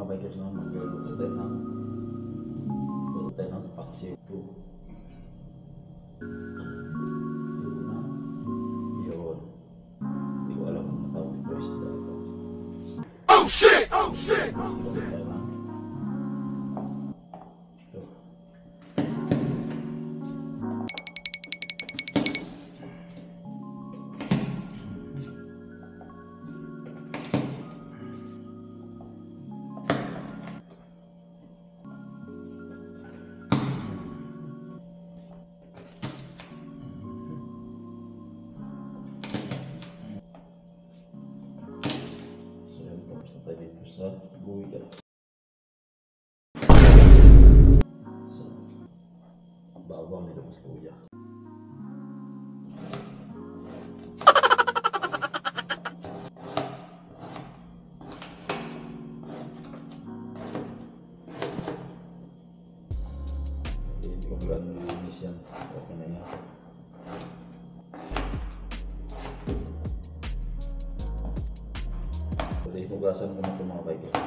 mga bikers na magluluto tayo ng paksiw po. Yun. Hindi ko alam kung matawag ito isda ito. Oh shit! Oh shit! Tayo dito sa luya. So, bawang nito sa luya. Hindi ko magandang linis yan. Okay na yan. Hugasan ko na ito mga bikers.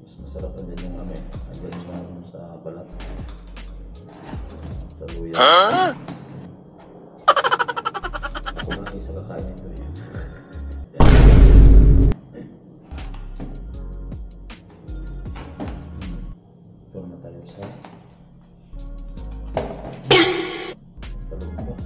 Mas masarap na din yung amin. Andyan yung sa balat. Sa luya. Ako na lang isa kakain ito eh. Ito naman tayo sa talong ko.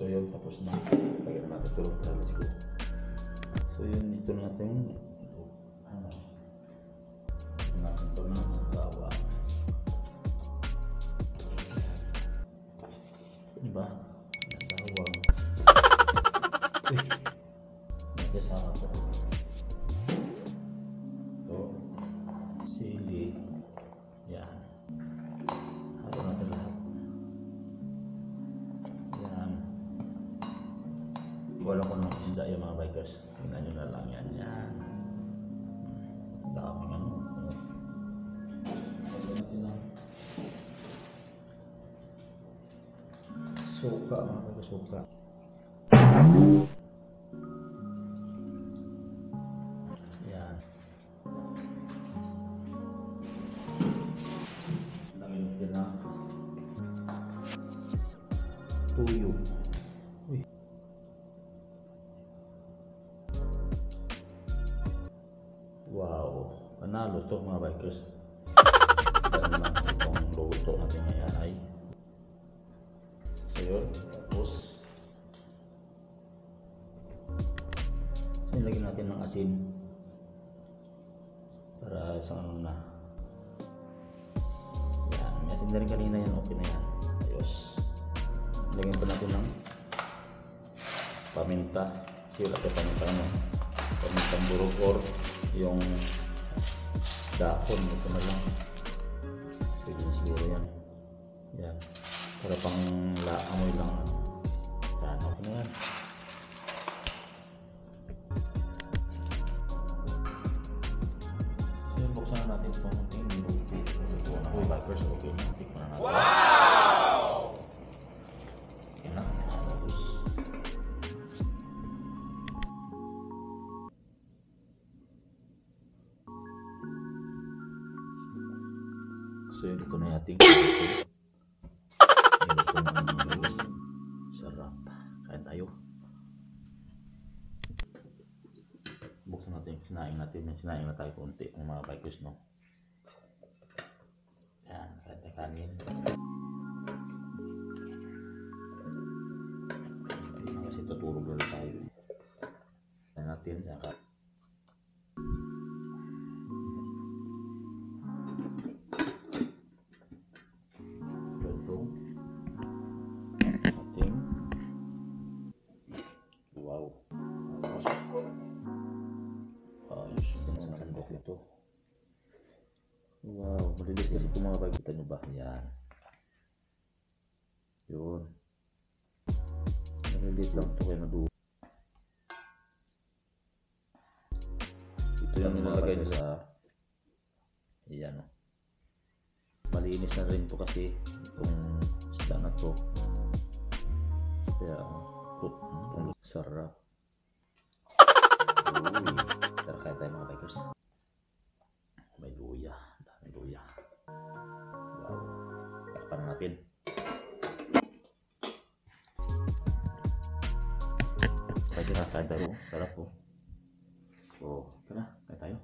So yun, tapos na. Lagyan natin tulog sa ko. So yun, dito natin natin ito na sa tawa. Diba? Natawang. Nagkasama ko. Ito. Sili. Yan. Halo natin lahat. Yan. Wala ko ng isda yung mga bikers. Tingnan nyo na lang yan. Yan. Daming ano. Suka, mga bikers. Suka. Yan. Lagyan natin na tuyo. Uy. Wow, panalo to mga bikers. Dahil lang itong luto natin ngayon ay so yun, tapos so lagyan natin ng asin para isang ano na yan, may asin na rin kanina yan, okay na yan, ayos. Lagyan pa natin ng paminta, sila ito paminta ano, pamintang burog or yung dahon, ito na lang pwede na siguro yan, yan para pang laamoy lang yan, okay na yan. So yun, buksan na natin itong munting niluto na ko bikers, okay na, tikman na natin. Wow! Yan na, tapos so yun, ito na yung ating sarap. Kain tayo. Buksan natin yung sinaing natin. May sinaing na tayo konti ng mga bikers, no? Yan, kain tayo kanin. Kasi tutulog ulit tayo. Kain natin. na to. Wow, malinis kasi itong mga bike. Kita nyo ba? Yan. Yun. Malinis lang ito kaya naduwa. Ito yung nilalagay nyo sa... Yan o. Malinis na rin to kasi itong isda na to. Kaya itong sarap. Uy, tara kaya tayo mga bikers. May luya, daming luya. Wow, takpan natin. Pwede na kaya tayo, sarap po. So, tara, kaya tayo.